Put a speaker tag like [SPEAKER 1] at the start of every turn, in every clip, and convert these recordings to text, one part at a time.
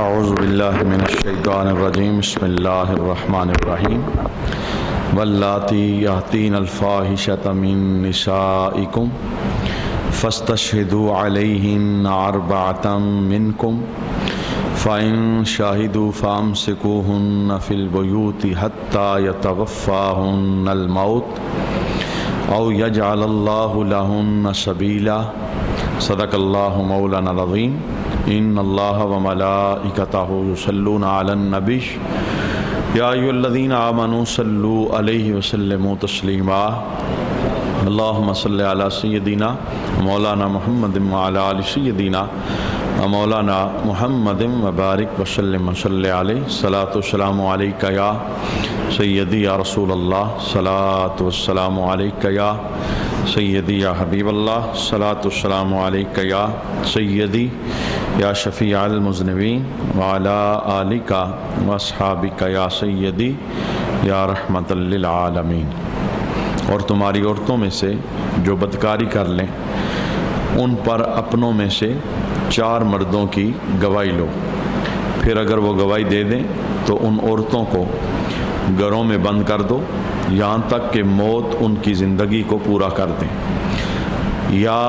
[SPEAKER 1] اعوذ باللہ من الشیطان الرجیم بسم اللہ الرحمن الرحیم واللاتی یاتین الفاحشۃ من نسائکم فاستشہدوا علیہن اربعۃ منکم فإن شاہدوا فامسکوہن فی البیوت حتی یتوفاہن الموت او یجعل اللہ لہن سبیلا صدق اللہ مولانا العظیم ان اللہ وملائکتہ یصلون علی النبی یا ایھا الذین آمنوا صلوا علیہ وسلموا تسلیما اللہم صل علی سیدنا مولانا محمد وعلی آل سیدنا مولانا محمد وبارک وسلم وصلی علیہ صلاۃ والسلام علیک یا سیدی یا رسول اللہ صلاۃ والسلام علیک یا سیدی یا حبیب اللہ صلاۃ والسلام علیک یا سیدی یا شفیع المذنبین وعلی آلک واصحابک یا سیدی یا رحمت للعالمین۔ اور تمہاری عورتوں میں سے جو بدکاری کر لیں ان پر اپنوں میں سے 4 مردوں کی گواہی لو، پھر اگر وہ گواہی دے دیں تو ان عورتوں کو گھروں میں بند کر دو یہاں تک کہ موت ان کی زندگی کو پورا کر دیں یا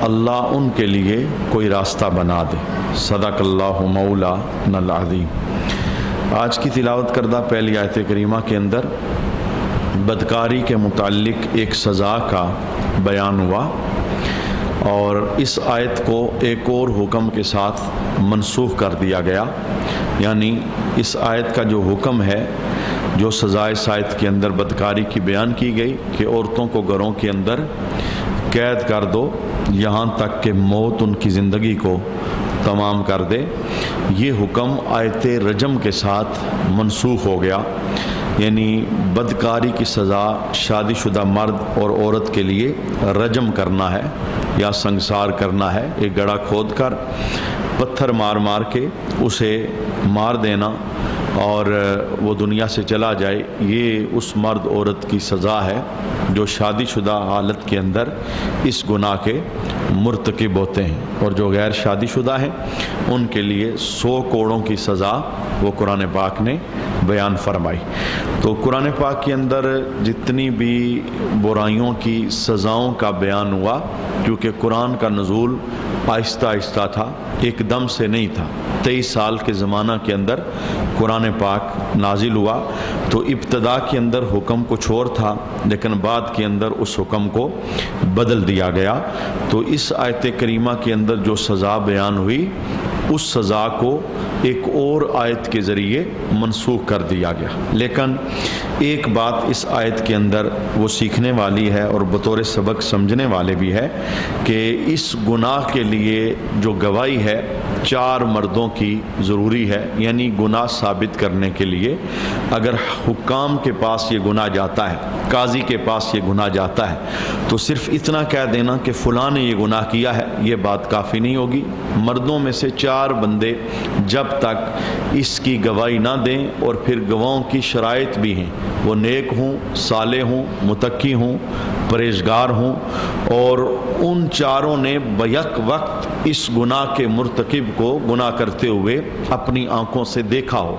[SPEAKER 1] اللہ ان کے لیے کوئی راستہ بنا دے۔ صدق اللہ مولانا العظیم۔ آج کی تلاوت کردہ پہلی آیت کریمہ کے اندر بدکاری کے متعلق ایک سزا کا بیان ہوا، اور اس آیت کو ایک اور حکم کے ساتھ منسوخ کر دیا گیا، یعنی اس آیت کا جو حکم ہے، جو سزا اس آیت کے اندر بدکاری کی بیان کی گئی کہ عورتوں کو گھروں کے اندر قید کر دو یہاں تک کہ موت ان کی زندگی کو تمام کر دے، یہ حکم آیت رجم کے ساتھ منسوخ ہو گیا، یعنی بدکاری کی سزا شادی شدہ مرد اور عورت کے لیے رجم کرنا ہے یا سنگسار کرنا ہے، ایک گڑھا کھود کر پتھر مار مار کے اسے مار دینا اور وہ دنیا سے چلا جائے، یہ اس مرد عورت کی سزا ہے جو شادی شدہ حالت کے اندر اس گناہ کے مرتکب ہوتے ہیں، اور جو غیر شادی شدہ ہیں ان کے لیے 100 کوڑوں کی سزا وہ قرآن پاک نے بیان فرمائی۔ تو قرآن پاک کے اندر جتنی بھی برائیوں کی سزاؤں کا بیان ہوا، کیونکہ قرآن کا نزول آہستہ آہستہ تھا، ایک دم سے نہیں تھا، 23 سال کے زمانہ کے اندر قرآن پاک نازل ہوا، تو ابتدا کے اندر حکم کچھ اور تھا لیکن بعد کے اندر اس حکم کو بدل دیا گیا۔ تو اس آیت کریمہ کے اندر جو سزا بیان ہوئی اس سزا کو ایک اور آیت کے ذریعے منسوخ کر دیا گیا، لیکن ایک بات اس آیت کے اندر وہ سیکھنے والی ہے اور بطور سبق سمجھنے والے بھی ہے کہ اس گناہ کے لیے جو گواہی ہے 4 مردوں کی ضروری ہے، یعنی گناہ ثابت کرنے کے لیے اگر حکام کے پاس یہ گناہ جاتا ہے، قاضی کے پاس یہ گناہ جاتا ہے، تو صرف اتنا کہہ دینا کہ فلاں نے یہ گناہ کیا ہے یہ بات کافی نہیں ہوگی۔ مردوں میں سے 4 بندے جب تک اس کی گواہی نہ دیں، اور پھر گواہوں کی شرائط بھی ہیں، وہ نیک ہوں، صالح ہوں، متقی ہوں، پرہیزگار ہوں، اور ان 4 نے بیک وقت اس گناہ کے مرتکب کو گناہ کرتے ہوئے اپنی آنکھوں سے دیکھا ہو،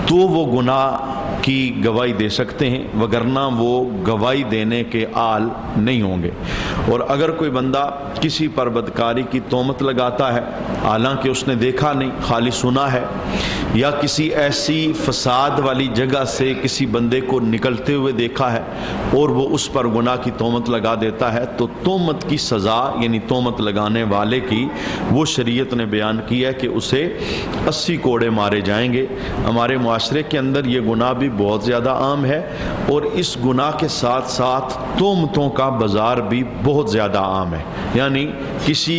[SPEAKER 1] تو وہ گناہ کی گواہی دے سکتے ہیں، وگرنہ وہ گواہی دینے کے اہل نہیں ہوں گے۔ اور اگر کوئی بندہ کسی پر بدکاری کی تہمت لگاتا ہے حالانکہ اس نے دیکھا نہیں، خالی سنا ہے، یا کسی ایسی فساد والی جگہ سے کسی بندے کو نکلتے ہوئے دیکھا ہے اور وہ اس پر گناہ کی تہمت لگا دیتا ہے، تو تہمت کی سزا یعنی تہمت لگانے والے کی وہ شریعت نے بیان کی ہے کہ اسے 80 کوڑے مارے جائیں گے۔ ہمارے معاشرے کے اندر یہ گناہ بھی بہت زیادہ عام ہے، اور اس گناہ کے ساتھ ساتھ تہمتوں کا بازار بھی بہت زیادہ عام ہے، یعنی کسی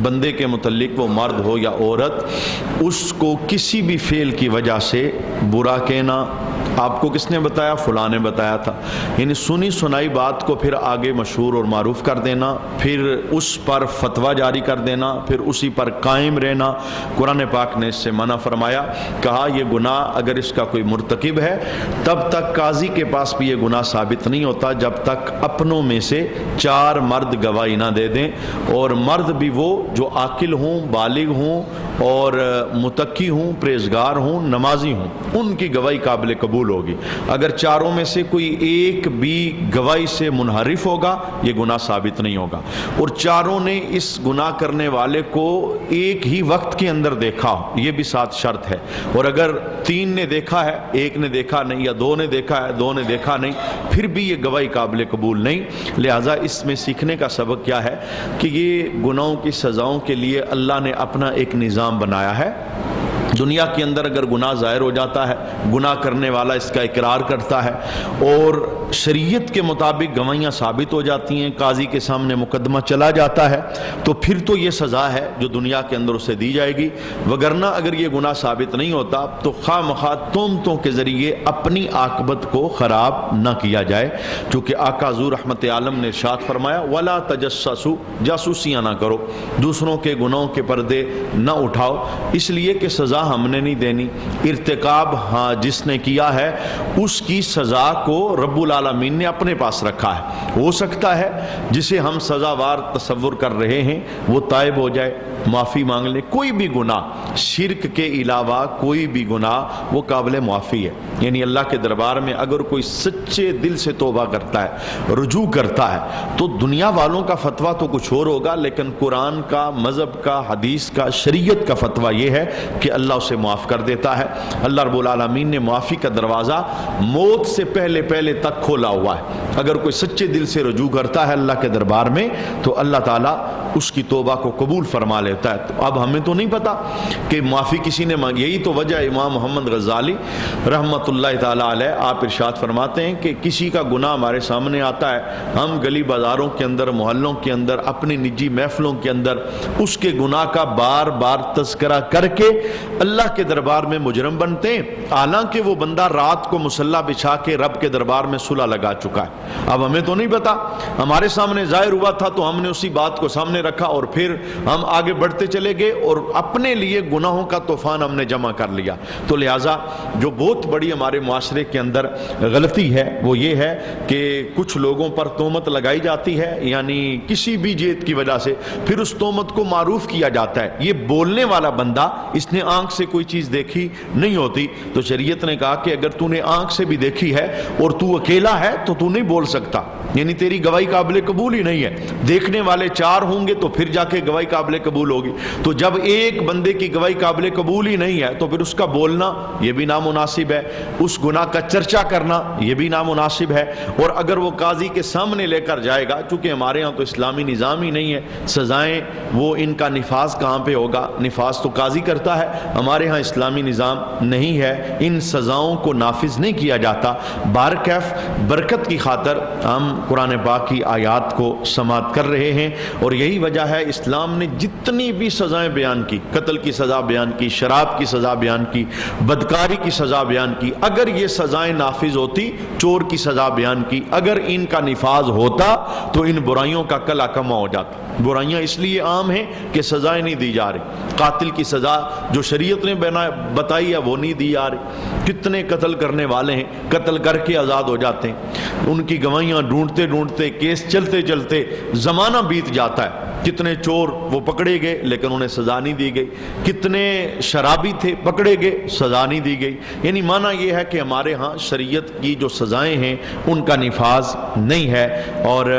[SPEAKER 1] بندے کے متعلق وہ مرد ہو یا عورت، اس کو کسی بھی فعل کی وجہ سے برا کہنا، آپ کو کس نے بتایا؟ فلاں نے بتایا تھا. یعنی سنی سنائی بات کو پھر آگے مشہور اور معروف کر دینا، پھر اس پر فتویٰ جاری کر دینا، پھر اسی پر قائم رہنا. قرآن پاک نے اس سے منع فرمایا. کہا یہ گناہ اگر اس کا کوئی مرتکب ہے تب تک قاضی کے پاس بھی یہ گناہ ثابت نہیں ہوتا جب تک اپنوں میں سے 4 مرد گواہی نہ دے دیں، اور مرد بھی وہ جو عاقل ہوں، بالغ ہوں اور متقی ہوں، پرہیزگار ہوں، نمازی ہوں، ان کی گواہی قابل قبول ہوگی. اگر 4 میں سے کوئی ایک بھی گواہی سے منحرف ہوگا یہ گناہ ثابت نہیں ہوگا. اور 4 نے اس گناہ کرنے والے کو ایک ہی وقت کے اندر دیکھا ہو، یہ بھی ساتھ شرط ہے. اور اگر 3 نے دیکھا ہے، 1 نے دیکھا نہیں، یا 2 نے دیکھا ہے، 2 نے دیکھا نہیں، پھر بھی یہ گواہی قابل قبول نہیں. لہٰذا اس میں سیکھنے کا سبق کیا ہے کہ یہ گناہوں کی سزاؤں کے لیے اللہ نے اپنا ایک نظام بنایا ہے. دنیا کے اندر اگر گناہ ظاہر ہو جاتا ہے، گناہ کرنے والا اس کا اقرار کرتا ہے اور شریعت کے مطابق گواہیاں ثابت ہو جاتی ہیں، قاضی کے سامنے مقدمہ چلا جاتا ہے، تو پھر تو یہ سزا ہے جو دنیا کے اندر اسے دی جائے گی. وگرنہ اگر یہ گناہ ثابت نہیں ہوتا تو خواہ مخواہ تہمتوں کے ذریعے اپنی عاقبت کو خراب نہ کیا جائے. چونکہ آقا حضور رحمت عالم نے ارشاد فرمایا وَلَا تَجَسَّسُوا، جاسوسیاں نہ کرو، دوسروں کے گناہوں کے پردے نہ اٹھاؤ، اس لیے کہ سزا ہم نے نہیں دینی. ارتکاب جس نے کیا ہے اس کی سزا کو رب العالمین نے اپنے پاس رکھا ہے. ہو سکتا ہے جسے ہم سزاوار تصور کر رہے ہیں وہ تائب ہو جائے، معافی مانگ لے. کوئی بھی گناہ شرک کے علاوہ کوئی بھی گناہ وہ قابل معافی ہے. یعنی اللہ کے دربار میں اگر کوئی سچے دل سے توبہ کرتا ہے، رجوع کرتا ہے، تو دنیا والوں کا فتویٰ تو کچھ اور ہوگا، لیکن قرآن کا، مذہب کا، حدیث کا، شریعت کا فتویٰ یہ ہے کہ اللہ اسے معاف کر دیتا ہے. اللہ رب العالمین نے معافی کا دروازہ موت سے پہلے تک کھولا ہوا ہے. اگر کوئی سچے دل سے رجوع کرتا ہے اللہ کے دربار میں تو اللہ تعالیٰ اس کی توبہ کو قبول فرما لیتا ہے. تو اب ہمیں تو نہیں پتا کہ معافی کسی نے مانگی. یہی تو وجہ امام محمد غزالی رحمۃ اللہ تعالیٰ علیہ آپ ارشاد فرماتے ہیں کہ کسی کا گناہ ہمارے سامنے آتا ہے، ہم گلی بازاروں کے اندر، محلوں کے اندر، اپنی نجی محفلوں کے اندر اس کے گناہ کا بار بار تذکرہ کر کے اللہ کے دربار میں مجرم بنتے ہیں، حالانکہ وہ بندہ رات کو مصلی بچھا کے رب کے دربار میں صلح لگا چکا ہے. اب ہمیں تو نہیں پتا، ہمارے سامنے ظاہر ہوا تھا تو ہم نے اسی بات کو سامنے رکھا اور پھر ہم آگے بڑھتے چلے گئے اور اپنے لیے گناہوں کا طوفان ہم نے جمع کر لیا. تو لہٰذا جو بہت بڑی ہمارے معاشرے کے اندر غلطی ہے وہ یہ ہے کہ کچھ لوگوں پر تہمت لگائی جاتی ہے، یعنی کسی بھی جیت کی وجہ سے، پھر اس تہمت کو معروف کیا جاتا ہے. یہ بولنے والا بندہ اس نے آنکھ سے کوئی چیز دیکھی نہیں ہوتی، تو شریعت نے کہا کہ اگر تو نے آنکھ سے بھی دیکھی ہے اور تو اکیلا ہے تو تو نہیں بول سکتا، یعنی تیری گواہی قابل قبول ہی نہیں ہے. دیکھنے والے 4 ہوں گے تو پھر جا کے گواہی قابل قبول ہوگی. تو جب ایک بندے کی گواہی قابل قبول ہی نہیں ہے تو پھر اس کا بولنا یہ بھی نامناسب ہے، اس گناہ کا چرچا کرنا یہ بھی نامناسب ہے. اور اگر وہ قاضی کے سامنے لے کر جائے گا، چونکہ ہمارے ہاں تو اسلامی نظام ہی نہیں ہے، سزائیں وہ ان کا نفاذ کہاں پہ ہوگا؟ نفاذ تو قاضی کرتا ہے. ہمارے ہاں اسلامی نظام نہیں ہے، ان سزاؤں کو نافذ نہیں کیا جاتا. بارکیف برکت کی خاطر ہم قرآن پاک کی آیات کو سماعت کر رہے ہیں، اور یہی وجہ ہے اسلام نے جتنی بھی سزائیں بیان کی، قتل کی سزا بیان کی، شراب کی سزا بیان کی، بدکاری کی سزا بیان کی، اگر یہ سزائیں نافذ ہوتی، چور کی سزا بیان کی، اگر ان کا نفاذ ہوتا تو ان برائیوں کا کلا کما ہو جاتا. برائیاں اس لیے عام ہیں کہ سزائیں نہیں دی جا رہی. قاتل کی سزا جو شریعت نے بتائی ہے وہ نہیں دی جا رہی. کتنے قتل کرنے والے ہیں قتل کر کے آزاد ہو جاتے ہیں، ان کی گواہیاں ڈھونڈتے ڈھونڈتے، کیس چلتے چلتے زمانہ بیت جاتا ہے. کتنے چور وہ پکڑے گئے لیکن انہیں سزا نہیں دی گئی، کتنے شرابی تھے پکڑے گئے، سزا نہیں دی گئی. یعنی معنی یہ ہے کہ ہمارے ہاں شریعت کی جو سزائیں ہیں ان کا نفاذ نہیں ہے، اور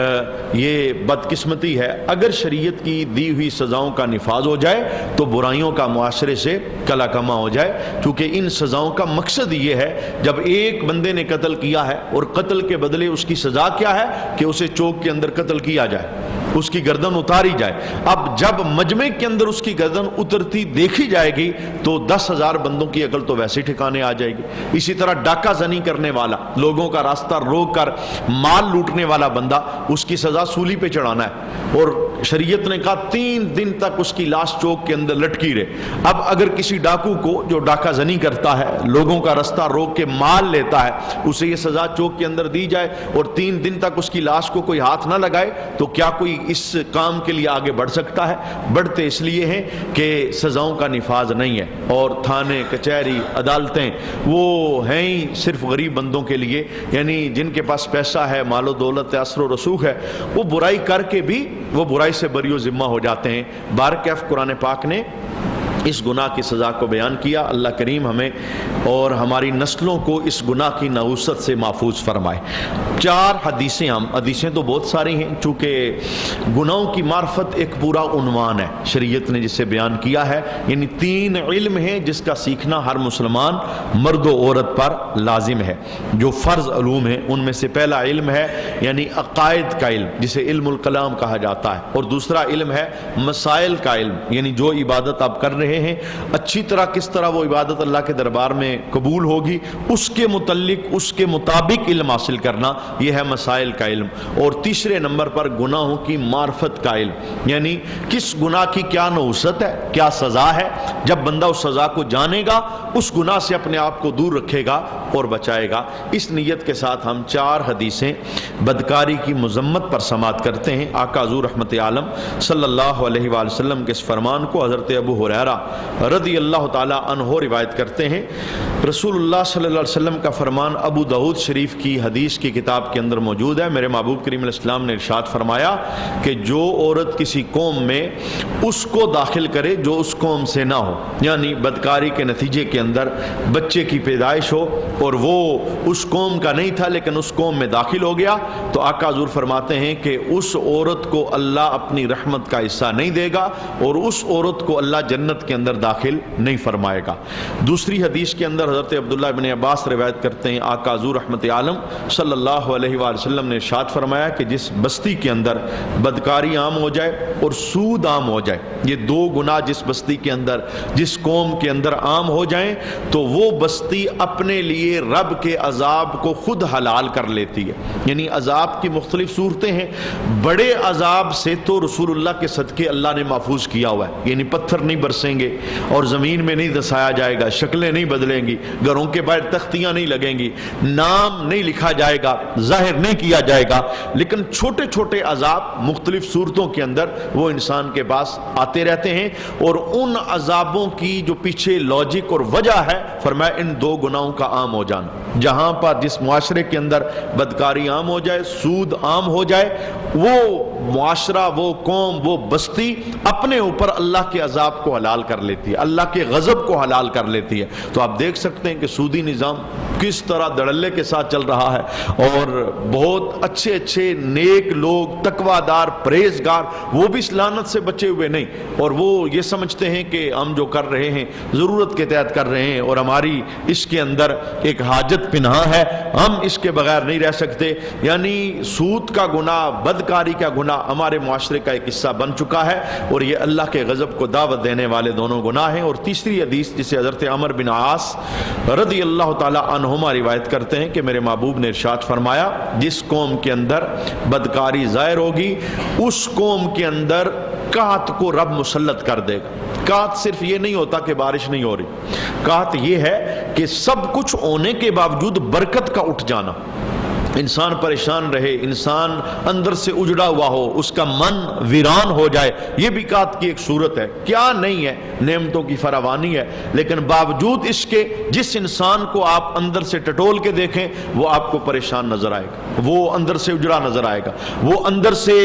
[SPEAKER 1] یہ بدقسمتی ہے. اگر شریعت کی دی ہوئی سزاؤں کا نفاذ ہو جائے تو برائیوں کا معاشرے سے کلا کما ہو جائے. کیونکہ ان سزاؤں کا مقصد یہ ہے، جب ایک بندے نے قتل کیا ہے اور قتل کے بدلے اس کی سزا کیا ہے کہ اسے چوک کے اندر قتل کیا جائے، اس کی گردن اتاری جائے. اب جب مجمع کے اندر اس کی گردن اترتی دیکھی جائے گی تو 10,000 بندوں کی عقل تو ویسے ٹھکانے آ جائے گی. اسی طرح ڈاکہ زنی کرنے والا, لوگوں کا راستہ روک کر مال لوٹنے والا بندہ, اس کی سزا سولی پہ چڑھانا ہے, اور شریعت نے کہا 3 دن تک اس کی لاش چوک کے اندر لٹکی رہے. اب اگر کسی ڈاکو کو جو ڈاکہ زنی کرتا ہے, لوگوں کا راستہ روک کے مال لیتا ہے, اسے یہ سزا چوک کے اندر دی جائے اور 3 دن تک اس کی لاش کو کوئی ہاتھ نہ لگائے, تو کیا کوئی اس کام کے لیے آگے بڑھ سکتا ہے؟ بڑھتے اس لیے ہیں کہ سزاؤں کا نفاذ نہیں ہے, اور تھانے, کچہری, عدالتیں وہ ہیں ہی صرف غریب بندوں کے لیے, یعنی جن کے پاس پیسہ ہے, مال و دولت ہے, اثر و رسوخ ہے, وہ برائی کر کے بھی وہ برائی سے بری و ذمہ ہو جاتے ہیں. بارکیف قرآن پاک نے اس گناہ کی سزا کو بیان کیا. اللہ کریم ہمیں اور ہماری نسلوں کو اس گناہ کی نحوست سے محفوظ فرمائے. 4 حدیثیں, ہم حدیثیں تو بہت ساری ہیں, چونکہ گناہوں کی معرفت ایک پورا عنوان ہے شریعت نے جسے بیان کیا ہے. یعنی 3 علم ہیں جس کا سیکھنا ہر مسلمان مرد و عورت پر لازم ہے. جو فرض علوم ہیں ان میں سے پہلا علم ہے یعنی عقائد کا علم, جسے علم الکلام کہا جاتا ہے, اور دوسرا علم ہے مسائل کا علم, یعنی جو عبادت آپ کر رہے ہیں اچھی طرح کس طرح وہ عبادت اللہ کے دربار میں قبول ہوگی, اس کے متعلق اس کے مطابق علم حاصل کرنا, یہ ہے مسائل کا علم. اور تیسرے نمبر پر گناہوں کی معرفت کا علم, یعنی کس گناہ کی کیا نحوست ہے, کیا سزا ہے. جب بندہ اس سزا کو جانے گا اس گناہ سے اپنے آپ کو دور رکھے گا اور بچائے گا. اس نیت کے ساتھ ہم 4 حدیثیں بدکاری کی مذمت پر سماعت کرتے ہیں. آقا حضور رحمت عالم صلی اللہ علیہ وآلہ وسلم کے اس فرمان کو حضرت ابو ہریرہ رضی اللہ تعالی عنہ روایت کرتے ہیں. رسول اللہ صلی اللہ علیہ وسلم کا فرمان ابو داؤد شریف کی حدیث کی کتاب کے اندر موجود ہے. میرے محبوب کریم علیہ السلام نے ارشاد فرمایا کہ جو عورت کسی قوم میں اس کو داخل کرے جو اس قوم سے نہ ہو, یعنی بدکاری کے نتیجے کے اندر بچے کی پیدائش ہو اور وہ اس قوم کا نہیں تھا لیکن اس قوم میں داخل ہو گیا, تو آقا حضور فرماتے ہیں کہ اس عورت کو اللہ اپنی رحمت کا حصہ نہیں دے گا اور اس عورت کو اللہ جنت کے اندر داخل نہیں فرمائے گا. دوسری حدیث کے اندر حضرت عبداللہ بن عباس روایت کرتے ہیں, آقا حضور رحمت عالم صلی اللہ علیہ وآلہ وسلم نے ارشاد فرمایا کہ جس بستی کے اندر بدکاری عام ہو جائے اور سود عام ہو جائے, یہ 2 گناہ جس بستی کے اندر جس قوم کے اندر عام ہو جائیں, تو وہ بستی اپنے لیے رب کے عذاب کو خود حلال کر لیتی ہے. یعنی عذاب کی مختلف صورتیں ہیں. بڑے عذاب سے تو رسول اللہ کے صدقے اللہ نے محفوظ کیا ہوا ہے, یعنی پتھر نہیں برسیں گے اور زمین میں نہیں دسایا جائے گا, شکلیں نہیں بدلیں گی, گھروں کے باہر تختیاں نہیں لگیں گی, نام نہیں لکھا جائے گا, ظاہر نہیں کیا جائے گا. لیکن چھوٹے چھوٹے عذاب مختلف صورتوں کے اندر وہ انسان کے پاس آتے رہتے ہیں, اور ان عذابوں کی جو پیچھے لاجک اور وجہ ہے, فرمایا ان 2 گناہوں کا عام ہو جانا. جہاں پر جس معاشرے کے اندر بدکاری عام ہو جائے, سود عام ہو جائے, وہ معاشرہ, وہ قوم, وہ بستی اپنے اوپر اللہ کے عذاب کو حلال کر لیتی ہے, اللہ کے غضب کو حلال کر لیتی ہے. تو آپ دیکھ سکتے ہیں کہ سودی نظام کس طرح دھڑلے کے ساتھ چل رہا ہے, اور بہت اچھے اچھے نیک لوگ, تقوی دار, پرہیزگار, وہ بھی اس لعنت سے بچے ہوئے نہیں, اور وہ یہ سمجھتے ہیں کہ ہم جو کر رہے ہیں ضرورت کے تحت کر رہے ہیں, اور ہماری اس کے اندر ایک حاجت پنہاں ہے, ہم اس کے بغیر نہیں رہ سکتے. یعنی سود کا گناہ, بدکاری کا گناہ ہمارے معاشرے کا ایک حصہ بن چکا ہے, اور یہ اللہ کے غضب کو دعوت دینے والے دونوں گناہ ہیں. اور تیسری حدیث جسے حضرت عمر بن عاص رضی اللہ تعالی عنہما روایت کرتے ہیں کہ میرے محبوب نے ارشاد فرمایا, جس قوم کے اندر بدکاری ظاہر ہوگی اس قوم کے اندر قحط کو رب مسلط کر دے گا. قحط صرف یہ نہیں ہوتا کہ بارش نہیں ہو رہی, قحط یہ ہے کہ سب کچھ ہونے کے باوجود برکت کا اٹھ جانا, انسان پریشان رہے, انسان اندر سے اجڑا ہوا ہو, اس کا من ویران ہو جائے, یہ بھی قحط کی ایک صورت ہے. کیا نہیں ہے, نعمتوں کی فراوانی ہے, لیکن باوجود اس کے جس انسان کو آپ اندر سے ٹٹول کے دیکھیں وہ آپ کو پریشان نظر آئے گا, وہ اندر سے اجڑا نظر آئے گا, وہ اندر سے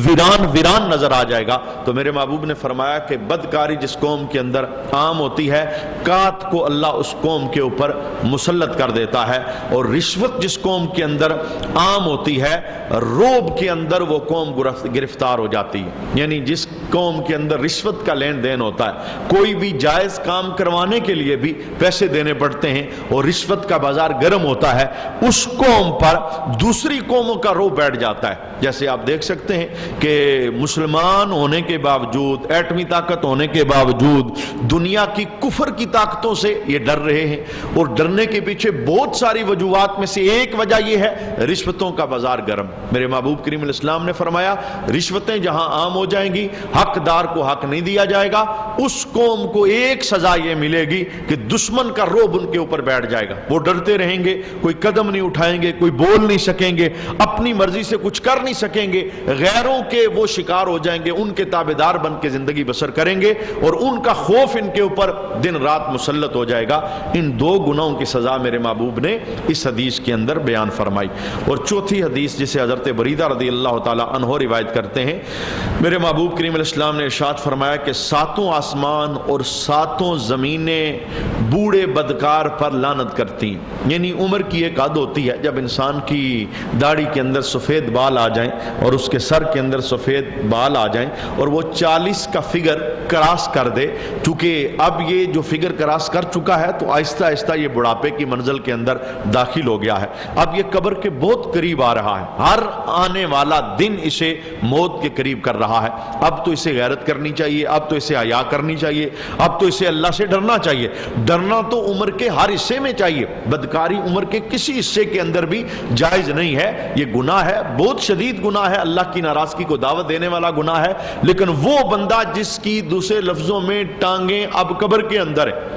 [SPEAKER 1] ویران نظر آ جائے گا. تو میرے محبوب نے فرمایا کہ بدکاری جس قوم کے اندر عام ہوتی ہے, قحط کو اللہ اس قوم کے اوپر مسلط کر دیتا ہے, اور رشوت جس قوم کے اندر عام ہوتی ہے، روب کے اندر وہ قوم گرفتار ہو جاتی ہے۔ یعنی جس قوم کے اندر رشوت کا لین دین ہوتا ہے، کوئی بھی جائز کام کروانے کے لیے بھی پیسے دینے پڑتے ہیں اور رشوت کا بازار گرم ہوتا ہے، اس قوم پر دوسری قوموں کا روب بیٹھ جاتا ہے۔ جیسے آپ دیکھ سکتے ہیں کہ مسلمان ہونے کے باوجود، ایٹمی طاقت ہونے کے باوجود دنیا کی کفر کی طاقتوں سے یہ ڈر رہے ہیں، اور ڈرنے کے پیچھے بہت ساری وجوہات میں سے ایک وجہ یہ ہے رشوتوں کا بازار گرم۔ میرے محبوب کریم علیہ السلام نے فرمایا رشوتیں جہاں عام ہو جائیں گی، حقدار کو حق نہیں دیا جائے گا، اس قوم کو ایک سزا یہ ملے گی کہ دشمن کا رعب ان کے اوپر بیٹھ جائے گا، وہ ڈرتے رہیں گے، کوئی قدم نہیں اٹھائیں گے، کوئی بول نہیں سکیں گے، اپنی مرضی سے کچھ کر نہیں سکیں گے، غیروں کے وہ شکار ہو جائیں گے، ان کے تابعدار بن کے زندگی بسر کریں گے، اور ان کا خوف ان کے اوپر دن رات مسلط ہو جائے گا۔ ان دو گناہوں کی سزا میرے محبوب نے اس حدیث کے اندر بیان فرمائی۔ اور چوتھی حدیث جسے حضرت بریدہ رضی اللہ تعالی عنہ روایت کرتے ہیں، میرے محبوب کریم علیہ السلام نے ارشاد فرمایا کہ ساتوں آسمان اور ساتوں زمینیں بوڑھے بدکار پر لعنت کرتی ہیں۔ یعنی عمر کی ایک حد ہوتی ہے، جب انسان کی داڑھی کے اندر سفید بال آ جائیں اور اس کے سر کے اندر سفید بال آ جائیں اور وہ 40 کا فگر کراس کر دے، چونکہ اب یہ جو فگر کراس کر چکا ہے تو آہستہ آہستہ یہ بڑھاپے کی منزل کے اندر داخل ہو گیا ہے، اب یہ قبر کے بہت قریب آ رہا ہے، ہر آنے والا دن اسے موت کے قریب کر رہا ہے۔ اب تو اسے غیرت کرنی چاہیے، اب تو اسے حیا کرنی چاہیے، اب تو اسے اللہ سے ڈرنا چاہیے۔ ڈرنا تو عمر کے ہر حصے میں چاہیے، بدکاری عمر کے کسی حصے کے اندر بھی جائز نہیں ہے، یہ گناہ ہے، بہت شدید گناہ ہے، اللہ کی ناراضگی کو دعوت دینے والا گناہ ہے۔ لیکن وہ بندہ جس کی دوسرے لفظوں میں ٹانگیں اب قبر کے اندر ہے،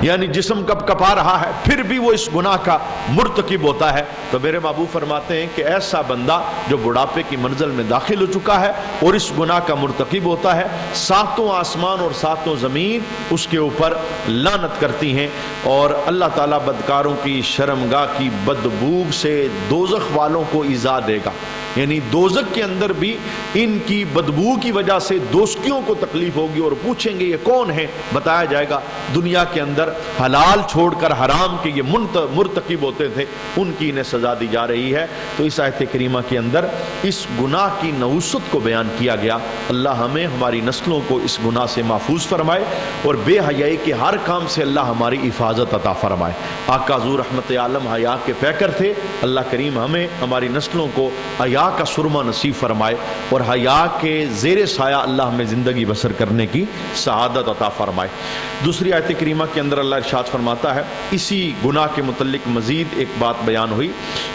[SPEAKER 1] یعنی جسم کب کپا رہا ہے، پھر بھی وہ اس گناہ کا مرتکب ہوتا ہے، تو میرے محبوب فرماتے ہیں کہ ایسا بندہ جو بڑھاپے کی منزل میں داخل ہو چکا ہے اور اس گناہ کا مرتکب ہوتا ہے، ساتوں آسمان اور ساتوں زمین اس کے اوپر لعنت کرتی ہیں، اور اللہ تعالیٰ بدکاروں کی شرمگاہ کی بدبو سے دوزخ والوں کو ایذا دے گا۔ یعنی دوزخ کے اندر بھی ان کی بدبو کی وجہ سے دوزخیوں کو تکلیف ہوگی، اور پوچھیں گے یہ کون ہے، بتایا جائے گا دنیا کے اندر حلال چھوڑ کر حرام کے یہ مرتکب ہوتے تھے، ان کی انہیں سزا دی جا رہی ہے۔ تو اس آیت کریمہ کے اندر اس گناہ کی نحوست کو بیان کیا گیا۔ اللہ ہمیں ہماری نسلوں کو اس گناہ سے محفوظ فرمائے، اور بے حیائی کے ہر کام سے اللہ ہماری حفاظت عطا فرمائے۔ آقا حضور رحمت عالم حیا کے پیکر تھے، اللہ کریم ہمیں ہماری نسلوں کو حیا کا سرما نصیب فرمائے، اور حیا کے زیر سایہ اللہ ہمیں زندگی بسر کرنے کی سعادت عطا فرمائے۔ دوسری آیت کریمہ کے اندر اللہ ارشاد فرماتا ہے، اسی گناہ کے متعلق مزید ایک بات بیان ہوئی،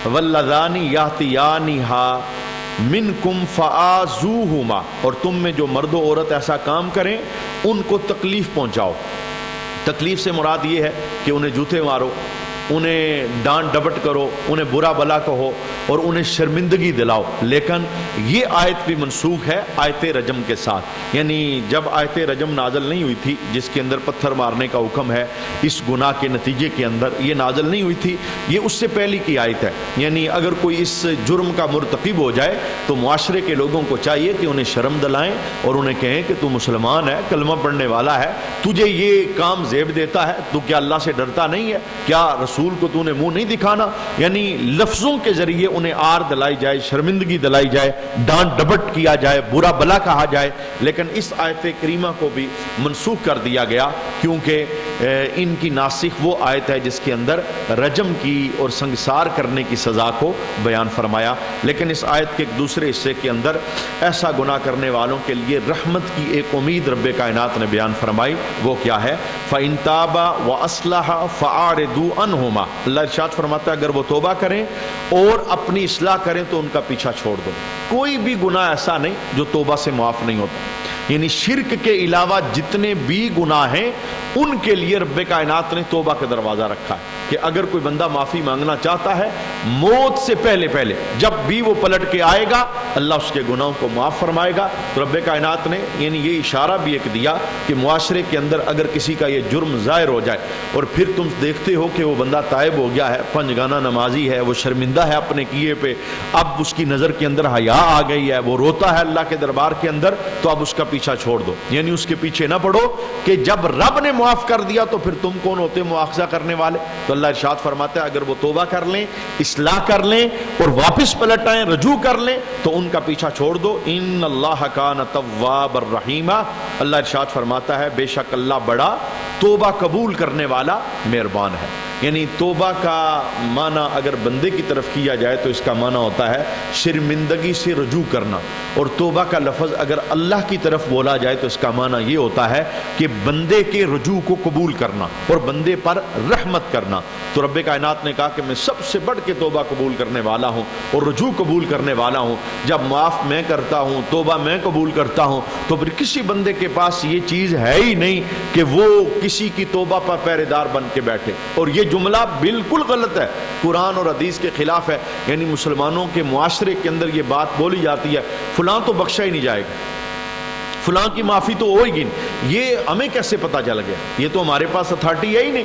[SPEAKER 1] وَاللَّذَانِ يَأْتِيَانِهَا مِنْكُمْ فَآذُوهُمَا، اور تم میں جو مرد و عورت ایسا کام کریں ان کو تکلیف پہنچاؤ۔ تکلیف سے مراد یہ ہے کہ انہیں جوتے مارو، انہیں ڈانٹ ڈپٹ کرو، انہیں برا بلا کہو، اور انہیں شرمندگی دلاؤ۔ لیکن یہ آیت بھی منسوخ ہے آیت رجم کے ساتھ، یعنی جب آیت رجم نازل نہیں ہوئی تھی جس کے اندر پتھر مارنے کا حکم ہے اس گناہ کے نتیجے کے اندر، یہ نازل نہیں ہوئی تھی، یہ اس سے پہلی کی آیت ہے۔ یعنی اگر کوئی اس جرم کا مرتکب ہو جائے تو معاشرے کے لوگوں کو چاہیے کہ انہیں شرم دلائیں اور انہیں کہیں کہ تو مسلمان ہے، کلمہ پڑھنے والا ہے، تجھے یہ کام زیب دیتا ہے، تو کیا اللہ سے ڈرتا نہیں ہے؟ کیا رسول کو تو نے منہ نہیں دکھانا؟ یعنی لفظوں کے ذریعے انہیں آر دلائی جائے، شرمندگی دلائی جائے، ڈانٹ ڈپٹ کیا جائے، برا بلا کہا جائے۔ لیکن اس آیت کریمہ کو بھی منسوخ کر دیا گیا، کیونکہ ان کی ناسخ وہ آیت ہے جس کے اندر رجم کی اور سنگسار کرنے کی سزا کو بیان فرمایا۔ لیکن اس آیت کے ایک دوسرے حصے کے اندر ایسا گناہ کرنے والوں کے لیے رحمت کی ایک امید رب کائنات نے بیان فرمائی، وہ کیا ہے؟ فَإِن تَابَ وَأَصْلَحَ فَأَعْرِضُوا عَنْهُمَا، اللہ ارشاد فرماتا ہے اگر وہ توبہ کریں اور اپنی اصلاح کریں تو ان کا پیچھا چھوڑ دو۔ کوئی بھی گناہ ایسا نہیں جو توبہ سے معاف نہیں ہوتا، یعنی شرک کے علاوہ جتنے بھی گناہ ہیں ان کے لیے رب کائنات نے توبہ کا دروازہ رکھا ہے کہ اگر کوئی بندہ معافی مانگنا چاہتا ہے موت سے پہلے جب بھی وہ پلٹ کے آئے گا اللہ اس کے گناہوں کو معاف فرمائے گا۔ تو رب کائنات نے یعنی یہ اشارہ بھی ایک دیا کہ معاشرے کے اندر اگر کسی کا یہ جرم ظاہر ہو جائے اور پھر تم دیکھتے ہو کہ وہ بندہ تائب ہو گیا ہے، پنجگانہ نمازی ہے، وہ شرمندہ ہے اپنے کیے پہ، اب اس کی نظر کے اندر حیا آ گئی ہے، وہ روتا ہے اللہ کے دربار کے اندر، تو اب اس کا پیچھا چھوڑ دو، یعنی اس کے پیچھے نہ پڑو کہ جب رب نے معاف کر دیا تو پھر تم کون ہوتے مواخذہ کرنے والے۔ تو اللہ ارشاد فرماتا ہے اگر وہ توبہ کر لیں، اصلاح کر لیں اور واپس پلٹ آئیں، رجوع کر لیں تو ان کا پیچھا چھوڑ دو۔ ان اللہ کان توابا الرحیما، اللہ ارشاد فرماتا ہے بے شک اللہ بڑا توبہ قبول کرنے والا مہربان ہے۔ یعنی توبہ کا معنی اگر بندے کی طرف کیا جائے تو اس کا معنی ہوتا ہے شرمندگی سے رجوع کرنا، اور توبہ کا لفظ اگر اللہ کی طرف بولا جائے تو اس کا معنی یہ ہوتا ہے کہ بندے کے رجوع کو قبول کرنا اور بندے پر رحمت کرنا۔ تو رب کائنات نے کہا کہ میں سب سے بڑھ کے توبہ قبول کرنے والا ہوں اور رجوع قبول کرنے والا ہوں۔ جب معاف میں کرتا ہوں، توبہ میں قبول کرتا ہوں، تو پھر کسی بندے کے پاس یہ چیز ہے ہی نہیں کہ وہ کسی کی توبہ پر پہرے دار بن کے بیٹھے۔ اور یہ جملہ بالکل غلط ہے، قرآن اور حدیث کے خلاف ہے۔ یعنی مسلمانوں کے معاشرے کے اندر یہ بات بولی جاتی ہے فلاں تو بخشا ہی نہیں جائے گا، فلاں کی معافی تو ہوئے گی۔ یہ ہمیں کیسے پتا چل گیا؟ یہ تو ہمارے پاس اتھارٹی ہے ہی نہیں،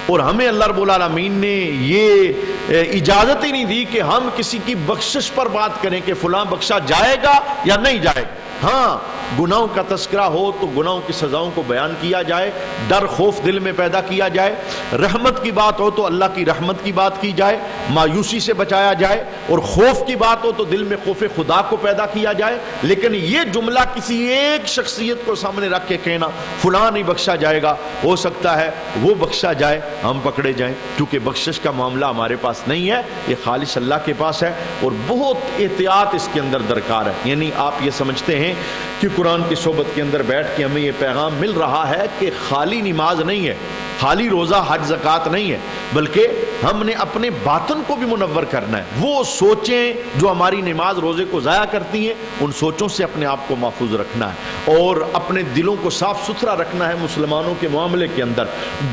[SPEAKER 1] اور ہمیں اللہ رب العالمین نے یہ اجازت ہی نہیں دی کہ ہم کسی کی بخشش پر بات کریں کہ فلاں بخشا جائے گا یا نہیں جائے گا۔ ہاں گناہوں کا تذکرہ ہو تو گناہوں کی سزاؤں کو بیان کیا جائے، ڈر خوف دل میں پیدا کیا جائے، رحمت کی بات ہو تو اللہ کی رحمت کی بات کی جائے، مایوسی سے بچایا جائے، اور خوف کی بات ہو تو دل میں خوف خدا کو پیدا کیا جائے۔ لیکن یہ جملہ کسی ایک شخصیت کو سامنے رکھ کے کہنا فلاں نہیں بخشا جائے گا، ہو سکتا ہے وہ بخشا جائے ہم پکڑے جائیں، کیونکہ بخشش کا معاملہ ہمارے پاس نہیں ہے، یہ خالص اللہ کے پاس ہے، اور بہت احتیاط اس کے اندر درکار ہے۔ یعنی آپ یہ سمجھتے ہیں کہ قرآن کی صحبت کے اندر بیٹھ کے ہمیں یہ پیغام مل رہا ہے کہ خالی نماز نہیں ہے، خالی روزہ حج زکوٰۃ نہیں ہے، بلکہ ہم نے اپنے باطن کو بھی منور کرنا ہے۔ وہ سوچیں جو ہماری نماز روزے کو ضائع کرتی ہیں، ان سوچوں سے اپنے آپ کو محفوظ رکھنا ہے، اور اپنے دلوں کو صاف ستھرا رکھنا ہے۔ مسلمانوں کے معاملے کے اندر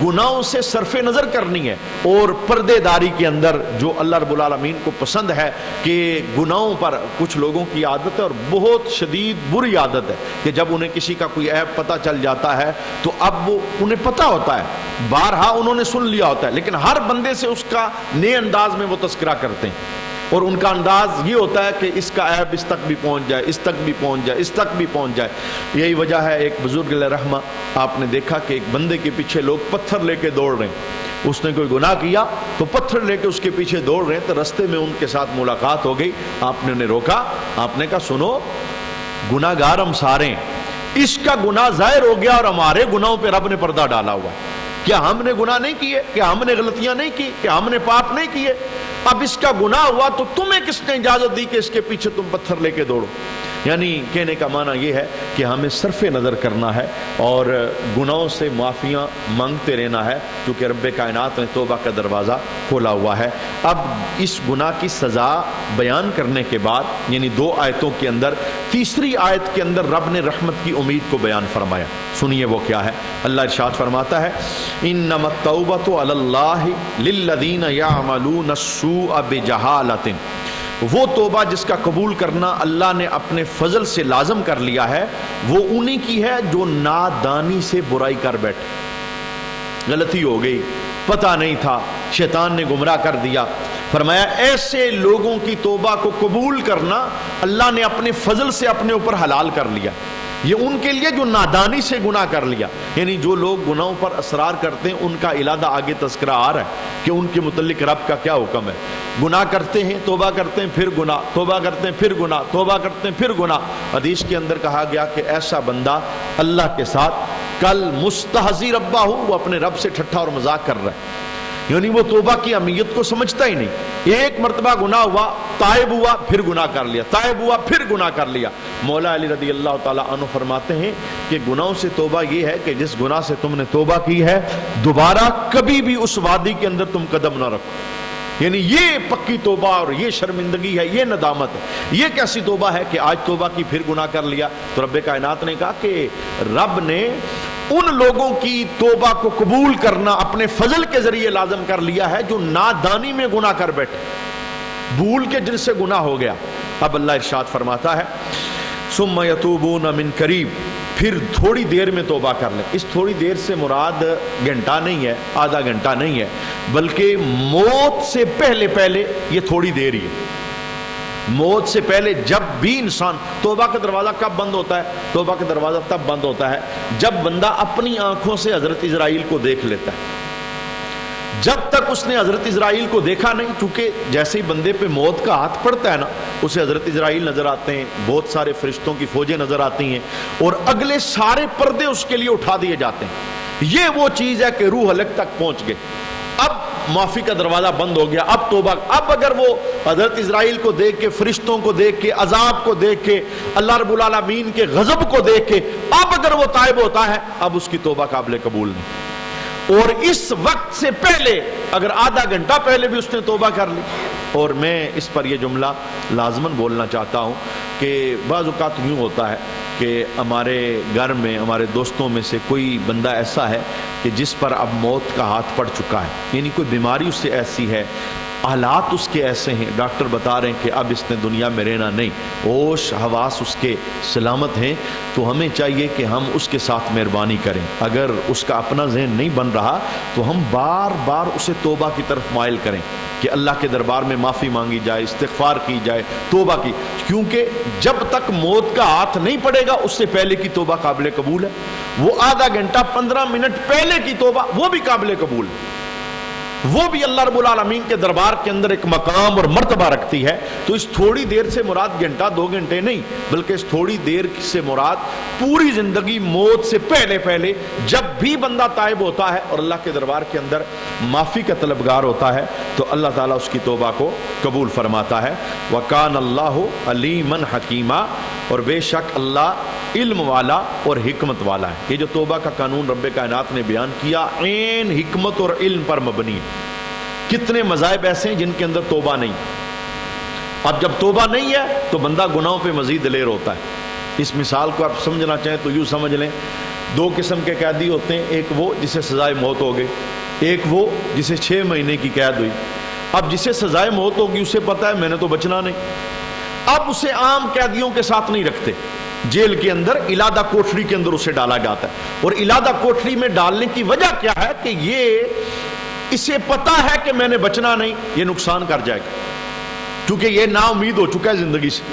[SPEAKER 1] گناہوں سے صرف نظر کرنی ہے، اور پردے داری کے اندر جو اللہ رب العالمین کو پسند ہے کہ گناہوں پر کچھ لوگوں کی عادت ہے، اور بہت شدید بری عادت ہے کہ جب انہیں کسی کا کوئی عیب پتہ چل جاتا ہے تو اب وہ انہیں پتہ ہوتا ہے، بارہا انہوں نے سن لیا ہوتا ہے، لیکن ہر بندے سے اس کا نئے انداز میں وہ تذکرہ کرتے ہیں، اور ان کا انداز یہ ہوتا ہے کہ اس کا عیب اس تک بھی پہنچ جائے، اس تک بھی پہنچ جائے، اس تک بھی پہنچ جائے۔ یہی وجہ ہے ایک بزرگ علیہ رحمہ، آپ نے دیکھا کہ ایک بندے کے پیچھے لوگ پتھر لے کے دوڑ رہے ہیں، اس نے کوئی گناہ کیا تو پتھر لے کے اس کے پیچھے دوڑ رہے ہیں، تو رستے میں ان کے ساتھ ملاقات ہو گئی، آپ نے انہیں روکا، آپ نے کہا سنو گناہ گار ہم سارے ہیں، اس کا گناہ ظاہر ہو گیا اور ہمارے گناہوں پہ رب نے پردہ ڈالا ہوا ہے۔ کیا ہم نے گناہ نہیں کیے؟ کیا ہم نے غلطیاں نہیں کی؟ کیا ہم نے پاپ نہیں کیے؟ اب اس کا گناہ ہوا تو تمہیں کس نے اجازت دی کہ اس کے پیچھے تم پتھر لے کے دوڑو؟ یعنی کہنے کا معنی یہ ہے کہ ہمیں صرف نظر کرنا ہے اور گناہوں سے معافیاں مانگتے رہنا ہے، کیونکہ رب کائنات نے توبہ کا دروازہ کھولا ہوا ہے۔ اب اس گناہ کی سزا بیان کرنے کے بعد، یعنی 2 آیتوں کے اندر، تیسری آیت کے اندر رب نے رحمت کی امید کو بیان فرمایا۔ سنیے وہ کیا ہے۔ اللہ ارشاد فرماتا ہے انما التوبۃ علی اللہ للذین یعملون السوء بجہالۃ، وہ توبہ جس کا قبول کرنا اللہ نے اپنے فضل سے لازم کر لیا ہے، وہ انہی کی ہے جو نادانی سے برائی کر بیٹھے۔ غلطی ہو گئی، پتہ نہیں تھا، شیطان نے گمراہ کر دیا۔ فرمایا ایسے لوگوں کی توبہ کو قبول کرنا اللہ نے اپنے فضل سے اپنے اوپر حلال کر لیا۔ یہ ان کے لیے جو نادانی سے گناہ کر لیا، یعنی جو لوگ گناہوں پر اصرار کرتے ہیں ان کا علادہ آگے تذکرہ آ رہا ہے کہ ان کے متعلق رب کا کیا حکم ہے۔ گناہ کرتے ہیں، توبہ کرتے ہیں، پھر گناہ، توبہ کرتے ہیں، پھر گناہ، توبہ کرتے ہیں، پھر گناہ۔ حدیث کے اندر کہا گیا کہ ایسا بندہ اللہ کے ساتھ کل مستہزی ربہ ہو، وہ اپنے رب سے ٹھٹھا اور مذاق کر رہا ہے، یعنی وہ توبہ کی اہمیت کو سمجھتا ہی نہیں۔ ایک مرتبہ گناہ ہوا، تائب ہوا، پھر گناہ کر لیا، تائب ہوا، پھر گناہ کر لیا۔ مولا علی رضی اللہ تعالیٰ عنہ فرماتے ہیں کہ گناہوں سے توبہ یہ ہے کہ جس گناہ سے تم نے توبہ کی ہے دوبارہ کبھی بھی اس وادی کے اندر تم قدم نہ رکھو۔ یعنی یہ پکی توبہ اور یہ شرمندگی ہے، یہ ندامت ہے۔ یہ کیسی توبہ ہے کہ آج توبہ کی پھر گناہ کر لیا؟ تو رب کائنات نے کہا کہ رب نے ان لوگوں کی توبہ کو قبول کرنا اپنے فضل کے ذریعے لازم کر لیا ہے جو نادانی میں گناہ کر بیٹھے، بھول کے جن سے گناہ ہو گیا۔ اب اللہ ارشاد فرماتا ہے ثم یتوبون من قریب، پھر تھوڑی دیر میں توبہ کر لیں۔ اس تھوڑی دیر سے مراد گھنٹہ نہیں ہے، آدھا گھنٹہ نہیں ہے، بلکہ موت سے پہلے پہلے یہ تھوڑی دیر ہی ہے۔ موت سے پہلے جب بھی انسان، توبہ کا دروازہ کب بند ہوتا ہے؟ توبہ کا دروازہ تب بند ہوتا ہے جب بندہ اپنی آنکھوں سے حضرت اسرائیل کو دیکھ لیتا ہے۔ جب تک اس نے حضرت اسرائیل کو دیکھا نہیں، چونکہ جیسے ہی بندے پہ موت کا ہاتھ پڑتا ہے نا، اسے حضرت اسرائیل نظر آتے ہیں، بہت سارے فرشتوں کی فوجیں نظر آتی ہیں، اور اگلے سارے پردے اس کے لیے اٹھا دیے جاتے ہیں۔ یہ وہ چیز ہے کہ روح حلق تک پہنچ گئے، اب معافی کا دروازہ بند ہو گیا، اب توبہ۔ اب اگر وہ حضرت اسرائیل کو دیکھ کے، فرشتوں کو دیکھ کے، عذاب کو دیکھ کے، اللہ رب العالمین کے غضب کو دیکھ کے اب اگر وہ تائب ہوتا ہے، اب اس کی توبہ قابل قبول نہیں۔ اور اس وقت سے پہلے اگر آدھا گھنٹہ پہلے بھی اس نے توبہ کر لی، اور میں اس پر یہ جملہ لازماً بولنا چاہتا ہوں کہ بعض اوقات یوں ہوتا ہے کہ ہمارے گھر میں، ہمارے دوستوں میں سے کوئی بندہ ایسا ہے کہ جس پر اب موت کا ہاتھ پڑ چکا ہے، یعنی کوئی بیماری اس سے ایسی ہے، حالات اس کے ایسے ہیں، ڈاکٹر بتا رہے ہیں کہ اب اس نے دنیا میں رہنا نہیں، ہوش حواس اس کے سلامت ہیں، تو ہمیں چاہیے کہ ہم اس کے ساتھ مہربانی کریں۔ اگر اس کا اپنا ذہن نہیں بن رہا تو ہم بار بار اسے توبہ کی طرف مائل کریں کہ اللہ کے دربار میں معافی مانگی جائے، استغفار کی جائے، توبہ کی، کیونکہ جب تک موت کا ہاتھ نہیں پڑے گا اس سے پہلے کی توبہ قابل قبول ہے۔ وہ آدھا گھنٹہ 15 منٹ پہلے کی توبہ وہ بھی قابل قبول ہے، وہ بھی اللہ رب العالمین کے دربار کے اندر ایک مقام اور مرتبہ رکھتی ہے۔ تو اس تھوڑی دیر سے مراد گھنٹہ 2 گھنٹے نہیں، بلکہ اس تھوڑی دیر سے مراد پوری زندگی موت سے پہلے پہلے جب بھی بندہ تائب ہوتا ہے اور اللہ کے دربار کے اندر معافی کا طلبگار ہوتا ہے تو اللہ تعالیٰ اس کی توبہ کو قبول فرماتا ہے۔ وَكَانَ اللَّهُ عَلِيمًا حَكِيمًا، اور بے شک اللہ علم والا اور حکمت والا ہے۔ یہ جو توبہ کا قانون رب کائنات نے بیان کیا عین حکمت اور علم پر مبنی ہے۔ کتنے مذاہب ایسے ہیں جن کے اندر توبہ نہیں، اب جب توبہ نہیں ہے تو بندہ گناہوں پہ مزید دلیر ہوتا ہے۔ اس مثال کو آپ سمجھنا چاہیں تو یوں سمجھ لیں، 2 قسم کے قیدی ہوتے ہیں، ایک وہ جسے سزائے موت ہو گئی، ایک وہ جسے 6 مہینے کی قید ہوئی۔ اب جسے سزائے موت ہوگی اسے پتا ہے میں نے تو بچنا نہیں، اب اسے عام قیدیوں کے ساتھ نہیں رکھتے، جیل کے اندر علادہ کوٹری کے اندر اسے ڈالا جاتا ہے۔ اور علادہ کوٹری میں ڈالنے کی وجہ کیا ہے کہ یہ اسے پتا ہے کہ میں نے بچنا نہیں، یہ نقصان کر جائے گا، کیونکہ یہ نا امید ہو چکا ہے زندگی سے،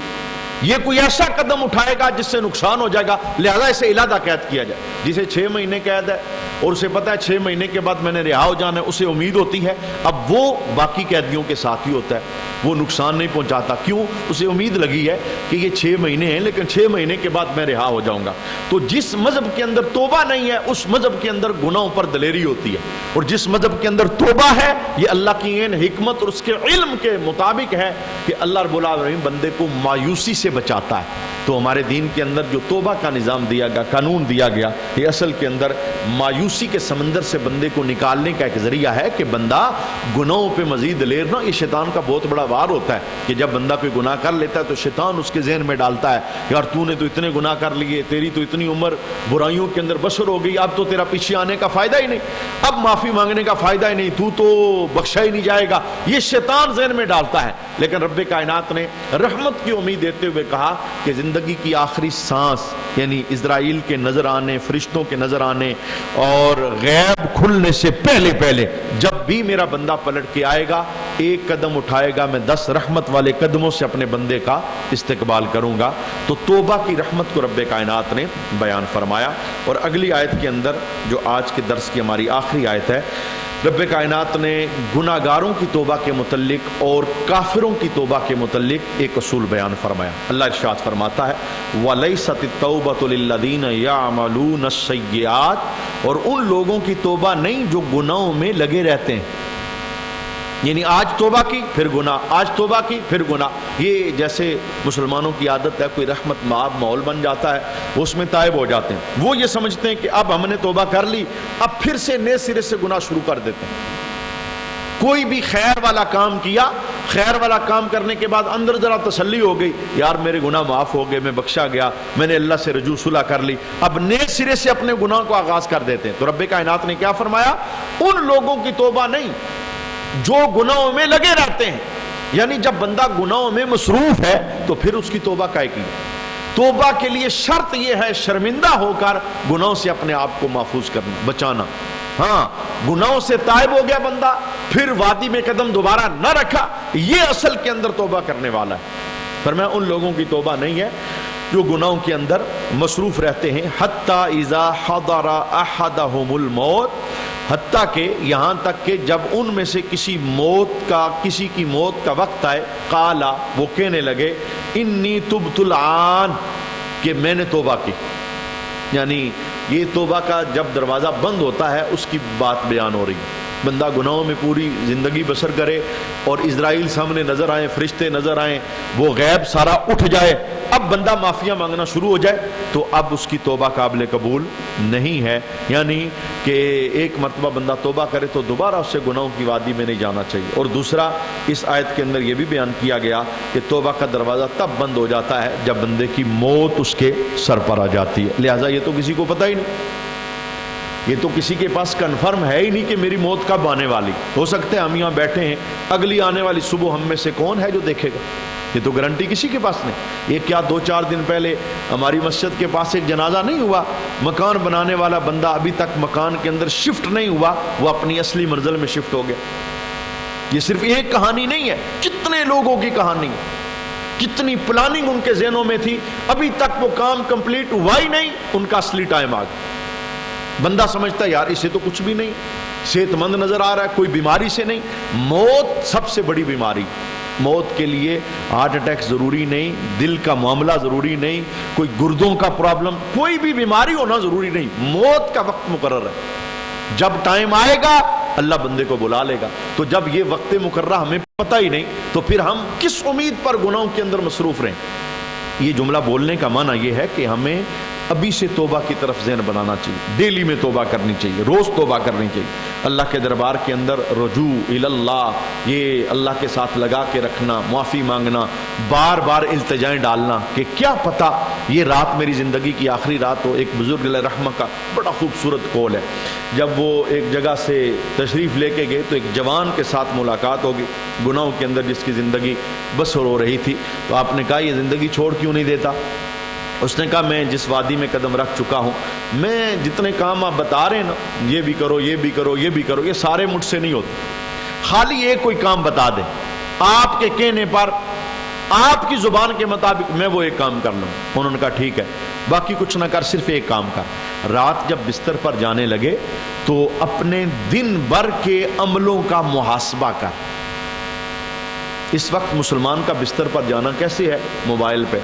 [SPEAKER 1] یہ کوئی ایسا قدم اٹھائے گا جس سے نقصان ہو جائے گا، لہذا اسے علادہ قید کیا جائے۔ جسے 6 مہینے قید ہے اور اسے پتا ہے 6 مہینے کے بعد میں نے رہا ہو جانا ہے، اسے امید ہوتی ہے، اب وہ باقی قیدیوں کے ساتھ ہی ہوتا ہے، وہ نقصان نہیں پہنچاتا، کیوں؟ اسے امید لگی ہے کہ یہ 6 مہینے ہیں لیکن 6 مہینے کے بعد میں رہا ہو جاؤں گا۔ تو جس مذہب کے اندر توبہ نہیں ہے اس مذہب کے اندر گناہوں پر دلیری ہوتی ہے، اور جس مذہب کے اندر توبہ ہے یہ اللہ کی عین حکمت اور اس کے علم کے مطابق ہے کہ اللہ رب العالمین بندے کو مایوسی سے بچاتا ہے۔ تو ہمارے دین کے اندر جو توبہ کا نظام دیا گیا، قانون دیا گیا، یہ اصل کے اندر مایوسی کے سمندر سے بندے کو نکالنے کا ایک ذریعہ ہے کہ بندہ گناہوں پہ مزید دلیر نہ۔ یہ شیطان کا بہت بڑا وار ہوتا ہے کہ جب بندہ کوئی گناہ کر لیتا ہے تو شیطان اس کے ذہن میں ڈالتا ہے یار تو نے تو اتنے گناہ کر لیے، تیری تو اتنی عمر برائیوں کے اندر بسر ہو گئی، اب تو تیرا پیچھے آنے کا فائدہ ہی نہیں، اب معافی مانگنے کا فائدہ ہی نہیں، تو بخشا ہی نہیں جائے گا، یہ شیطان ذہن میں ڈالتا ہے۔ لیکن رب کائنات نے رحمت کی امید دیتے ہوئے کہا کہ زندگی کی آخری سانس یعنی اسرائیل کے نظر آنے، فرشتوں کے نظر آنے اور غیب کھلنے سے پہلے پہلے جب بھی میرا بندہ پلٹ کے آئے گا، ایک قدم اٹھائے گا، میں 10 رحمت والے قدموں سے اپنے بندے کا استقبال کروں گا۔ تو توبہ کی رحمت کو رب کائنات نے بیان فرمایا۔ اور اگلی آیت کے اندر جو آج کے درس کی ہماری آخری آیت ہے، رب کائنات نے گناہگاروں کی توبہ کے متعلق اور کافروں کی توبہ کے متعلق ایک اصول بیان فرمایا۔ اللہ ارشاد فرماتا ہے وَلَيْسَتِ التَّوْبَةُ لِلَّذِينَ يَعْمَلُونَ السَّيِّئَاتِ، اور ان لوگوں کی توبہ نہیں جو گناہوں میں لگے رہتے ہیں، یعنی آج توبہ کی پھر گناہ، آج توبہ کی پھر گناہ۔ یہ جیسے مسلمانوں کی عادت ہے، کوئی رحمت مآب ماحول بن جاتا ہے اس میں تائب ہو جاتے ہیں، وہ یہ سمجھتے ہیں کہ اب ہم نے توبہ کر لی، اب پھر سے نئے سرے سے گناہ شروع کر دیتے ہیں۔ کوئی بھی خیر والا کام کیا، خیر والا کام کرنے کے بعد اندر ذرا تسلی ہو گئی یار میرے گناہ معاف ہو گئے، میں بخشا گیا، میں نے اللہ سے رجوع صلح کر لی، اب نئے سرے سے اپنے گناہ کو آغاز کر دیتے ہیں۔ تو رب کائنات نے کیا فرمایا؟ ان لوگوں کی توبہ نہیں جو گناہوں میں لگے رہتے ہیں، یعنی جب بندہ گناہوں میں مصروف ہے تو پھر اس کی توبہ کائے کی؟ توبہ کے لیے شرط یہ ہے شرمندہ ہو کر گناہوں سے اپنے آپ کو محفوظ کرنا، بچانا۔ ہاں گناہوں سے تائب ہو گیا بندہ، پھر وادی میں قدم دوبارہ نہ رکھا، یہ اصل کے اندر توبہ کرنے والا ہے۔ فرمایا ان لوگوں کی توبہ نہیں ہے جو گناہوں کے اندر مصروف رہتے ہیں، حتی اذا حضر احدہم الموت، حتیٰ کہ یہاں تک کہ جب ان میں سے کسی کی موت کا وقت آئے، قالا، وہ کہنے لگے، انی تبت الآن، کہ میں نے توبہ کی. یعنی یہ توبہ کا جب دروازہ بند ہوتا ہے اس کی بات بیان ہو رہی ہے. بندہ گناہوں میں پوری زندگی بسر کرے اور اسرائیل سامنے نظر آئیں، فرشتے نظر آئیں، وہ غیب سارا اٹھ جائے، اب بندہ معافیاں مانگنا شروع ہو جائے تو اب اس کی توبہ قابل قبول نہیں ہے. یعنی کہ ایک مرتبہ بندہ توبہ کرے تو دوبارہ اس سے گناہوں کی وادی میں نہیں جانا چاہیے. اور دوسرا اس آیت کے اندر یہ بھی بیان کیا گیا کہ توبہ کا دروازہ تب بند ہو جاتا ہے جب بندے کی موت اس کے سر پر آ جاتی ہے. لہٰذا یہ تو کسی کو پتہ ہی نہیں، یہ تو کسی کے پاس کنفرم ہے ہی نہیں کہ میری موت کب آنے والی. ہو سکتا ہے ہم یہاں بیٹھے ہیں، اگلی آنے والی صبح ہم میں سے کون ہے جو دیکھے گا؟ یہ تو گارنٹی کسی کے پاس نہیں. یہ کیا 2-4 دن پہلے ہماری مسجد کے پاس ایک جنازہ نہیں ہوا، مکان بنانے والا بندہ ابھی تک مکان کے اندر شفٹ نہیں ہوا، وہ اپنی اصلی منزل میں شفٹ ہو گیا. یہ صرف ایک کہانی نہیں ہے، کتنے لوگوں کی کہانی ہے، کتنی پلاننگ ان کے ذہنوں میں تھی، ابھی تک وہ کام کمپلیٹ ہوا ہی نہیں، ان کا اصلی ٹائم آ گیا. بندہ سمجھتا ہے یار اسے تو کچھ بھی نہیں، صحت مند نظر آ رہا ہے، کوئی بیماری سے نہیں. موت سب سے بڑی بیماری. موت کے لیے ہارٹ اٹیک ضروری نہیں، دل کا معاملہ ضروری نہیں، کوئی گردوں کا پرابلم، کوئی بھی بیماری ہونا ضروری نہیں. موت کا وقت مقرر ہے، جب ٹائم آئے گا اللہ بندے کو بلا لے گا. تو جب یہ وقت مقررہ ہمیں پتہ ہی نہیں تو پھر ہم کس امید پر گناہوں کے اندر مصروف رہیں؟ یہ جملہ بولنے کا معنی یہ ہے کہ ہمیں ابھی سے توبہ کی طرف ذہن بنانا چاہیے، ڈیلی میں توبہ کرنی چاہیے، روز توبہ کرنی چاہیے. اللہ کے دربار کے اندر رجوع اللہ، یہ اللہ کے ساتھ لگا کے رکھنا، معافی مانگنا، بار بار التجائیں ڈالنا کہ کیا پتہ یہ رات میری زندگی کی آخری رات ہو. ایک بزرگ علیہ رحمہ کا بڑا خوبصورت قول ہے، جب وہ ایک جگہ سے تشریف لے کے گئے تو ایک جوان کے ساتھ ملاقات ہوگی گناہوں کے اندر جس کی زندگی بسر ہو رہی تھی. تو آپ نے کہا یہ زندگی چھوڑ کیوں نہیں دیتا؟ اس نے کہا میں جس وادی میں قدم رکھ چکا ہوں، میں جتنے کام آپ بتا رہے ہیں نا، یہ بھی کرو، یہ بھی کرو، یہ بھی کرو، یہ سارے مجھ سے نہیں ہوتے. خالی ایک کوئی کام بتا دیں آپ کے کہنے پر، آپ کی زبان کے مطابق، میں وہ ایک کام کر لوں. انہوں نے کہا ٹھیک ہے، باقی کچھ نہ کر، صرف ایک کام کر. رات جب بستر پر جانے لگے تو اپنے دن بھر کے عملوں کا محاسبہ کر. اس وقت مسلمان کا بستر پر جانا کیسے ہے؟ موبائل پہ.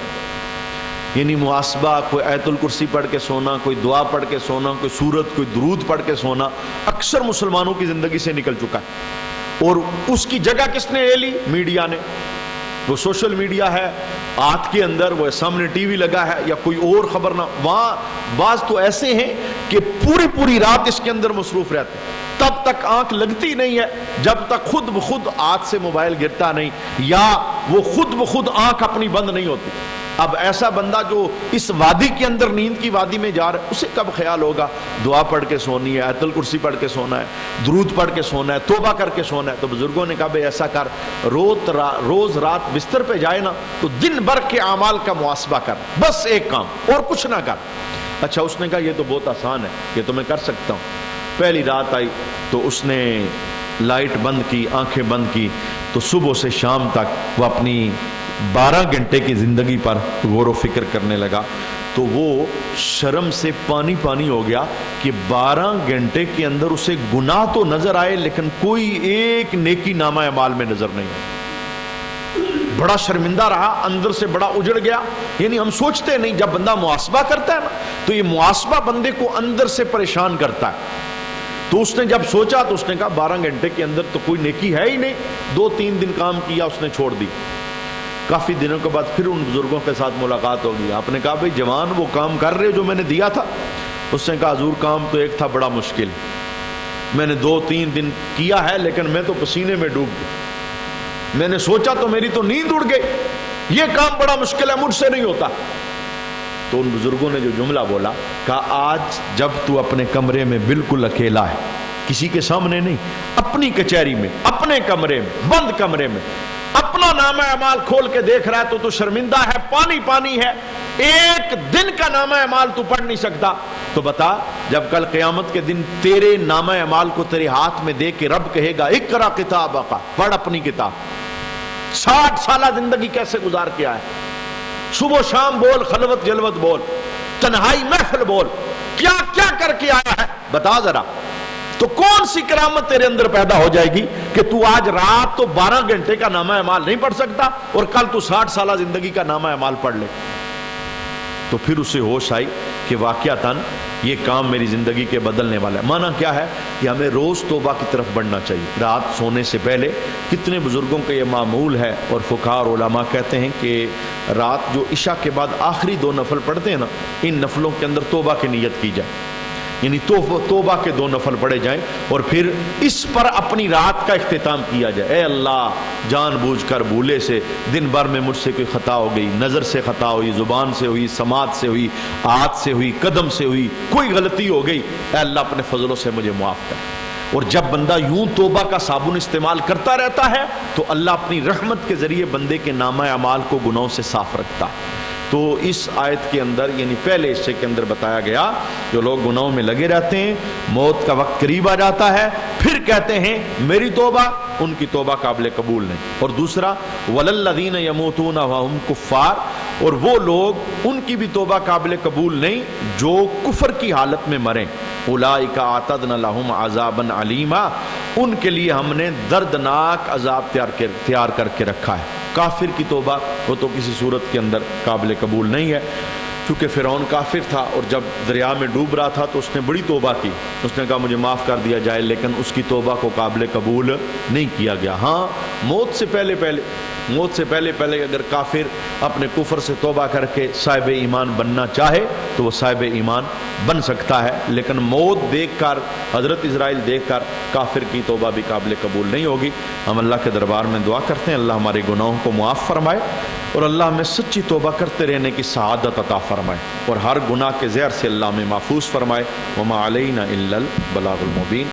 [SPEAKER 1] یعنی محاسبہ، کوئی آیت الکرسی پڑھ کے سونا، کوئی دعا پڑھ کے سونا، کوئی سورت، کوئی درود پڑھ کے سونا اکثر مسلمانوں کی زندگی سے نکل چکا ہے. اور اس کی جگہ کس نے لے لی؟ میڈیا نے. وہ سوشل میڈیا ہے ہاتھ کے اندر، وہ سامنے ٹی وی لگا ہے یا کوئی اور خبر نہ. وہاں بعض تو ایسے ہیں کہ پوری رات اس کے اندر مصروف رہتے ہیں، تب تک آنکھ لگتی نہیں ہے جب تک خود بخود ہاتھ سے موبائل گرتا نہیں یا وہ خود بخود آنکھ اپنی بند نہیں ہوتی. اب ایسا بندہ جو اس وادی کے اندر، نیند کی وادی میں جا رہا ہے، اسے کب خیال ہوگا دعا پڑھ کے سونی ہے، آیت الکرسی پڑھ کے سونا ہے، درود پڑھ کے سونا ہے، توبہ کر کے سونا ہے. تو بزرگوں نے کہا بھئی ایسا کر، روز رات بستر پہ جائے نا تو دن بھر کے اعمال کا محاسبہ کر، بس ایک کام اور کچھ نہ کر. اچھا اس نے کہا یہ تو بہت آسان ہے، یہ تو میں کر سکتا ہوں. پہلی رات آئی تو اس نے لائٹ بند کی، آنکھیں بند کی، تو صبح سے شام تک وہ اپنی 12 گھنٹے کی زندگی پر غور و فکر کرنے لگا. تو وہ شرم سے پانی پانی ہو گیا کہ 12 گھنٹے کے اندر اسے گناہ تو نظر آئے لیکن کوئی ایک نیکی نامہ اعمال میں نظر نہیں آئی. بڑا شرمندہ رہا، اندر سے بڑا اجڑ گیا. یعنی ہم سوچتے نہیں، جب بندہ محاسبہ کرتا ہے نا تو یہ محاسبہ بندے کو اندر سے پریشان کرتا ہے. تو اس نے جب سوچا تو اس نے کہا 12 گھنٹے کے اندر تو کوئی نیکی ہے ہی نہیں. 2-3 دن کام کیا، اس نے چھوڑ دی. کافی دنوں کے بعد پھر ان بزرگوں کے ساتھ ملاقات ہوگی. آپ نے کہا بھئی جوان وہ کام کر رہے جو میں نے دیا تھا؟ اس نے کہا حضور کام تو ایک تھا بڑا مشکل، میں نے 2-3 دن کیا ہے لیکن میں تو پسینے میں ڈوب گیا. میں نے سوچا تو میری تو نیند اڑ گئی، یہ کام بڑا مشکل ہے، مجھ سے نہیں ہوتا. تو ان بزرگوں نے جو جملہ بولا، کہا آج جب تو اپنے کمرے میں بالکل اکیلا ہے، کسی کے سامنے نہیں، اپنی کچہری میں، اپنے کمرے میں، بند کمرے میں اپنا نامہ اعمال کھول کے دیکھ رہا ہے تو شرمندہ ہے، پانی پانی ہے، ایک دن کا نامہ اعمال تو پڑھ نہیں سکتا. تو بتا جب کل قیامت کے دن تیرے نامہ اعمال کو تیرے ہاتھ میں دے کے رب کہے گا اقرا کتابک، پڑھ اپنی کتاب،
[SPEAKER 2] 60 سالہ زندگی کیسے گزار کے آیا؟ صبح و شام بول، خلوت جلوت بول، تنہائی محفل بول، کیا کیا کر کے آیا ہے بتا ذرا۔ تو کون سی کرامت تیرے اندر پیدا ہو جائے گی کہ تو آج رات تو 12 گھنٹے کا نامہ اعمال نہیں پڑھ سکتا اور کل تو 60 سالہ زندگی کا نامہ اعمال پڑھ لے؟ تو پھر اسے ہوش آئی کہ واقعتاً یہ کام میری زندگی کے بدلنے والا ہے۔ معنی کیا ہے کہ ہمیں روز توبہ کی طرف بڑھنا چاہیے رات سونے سے پہلے۔ کتنے بزرگوں کا یہ معمول ہے، اور فقہاء اور علماء کہتے ہیں کہ رات جو عشاء کے بعد آخری 2 نفل پڑھتے ہیں نا، ان نفلوں کے اندر توبہ کی نیت کی جائے، یعنی توبہ کے 2 نفل پڑھے جائیں، اور پھر اس پر اپنی رات کا اختتام کیا جائے۔ اے اللہ، جان بوجھ کر بھولے سے دن بھر میں مجھ سے کوئی خطا ہو گئی، نظر سے خطا ہوئی، زبان سے ہوئی، سماعت سے ہوئی، ہاتھ سے ہوئی، قدم سے ہوئی، کوئی غلطی ہو گئی، اے اللہ اپنے فضلوں سے مجھے معاف کر۔ اور جب بندہ یوں توبہ کا صابن استعمال کرتا رہتا ہے تو اللہ اپنی رحمت کے ذریعے بندے کے نامہ اعمال کو گناہوں سے صاف رکھتا ہے۔ تو اس آیت کے اندر یعنی پہلے حصے کے اندر بتایا گیا جو لوگ گناہوں میں لگے رہتے ہیں، موت کا وقت قریب آ جاتا ہے، پھر کہتے ہیں میری توبہ، ان کی توبہ قابل قبول نہیں۔ اور دوسرا وَلَلَّذِينَ يَمُوتُونَ وَهُمْ كُفَّارٌ، اور وہ لوگ ان کی بھی توبہ قابل قبول نہیں جو کفر کی حالت میں مریں۔ اولئک اعتدنا لهم عذابا علیما، ان کے لیے ہم نے دردناک عذاب تیار کر کے رکھا ہے۔ کافر کی توبہ وہ تو کسی صورت کے اندر قابل قبول نہیں ہے، کیونکہ فرعون کافر تھا اور جب دریا میں ڈوب رہا تھا تو اس نے بڑی توبہ کی، اس نے کہا مجھے معاف کر دیا جائے، لیکن اس کی توبہ کو قابل قبول نہیں کیا گیا۔ ہاں موت سے پہلے اگر کافر اپنے کفر سے توبہ کر کے صاحب ایمان بننا چاہے تو وہ صاحب ایمان بن سکتا ہے، لیکن موت دیکھ کر، حضرت اسرائیل دیکھ کر کافر کی توبہ بھی قابل قبول نہیں ہوگی۔ ہم اللہ کے دربار میں دعا کرتے ہیں اللہ ہمارے گناہوں کو معاف فرمائے اور اللہ ہمیں سچی توبہ کرتے رہنے کی سعادت عطا فرمائے اور ہر گناہ کے زہر سے اللہ ہمیں محفوظ فرمائے۔ وما علینا الا البلاغ المبین۔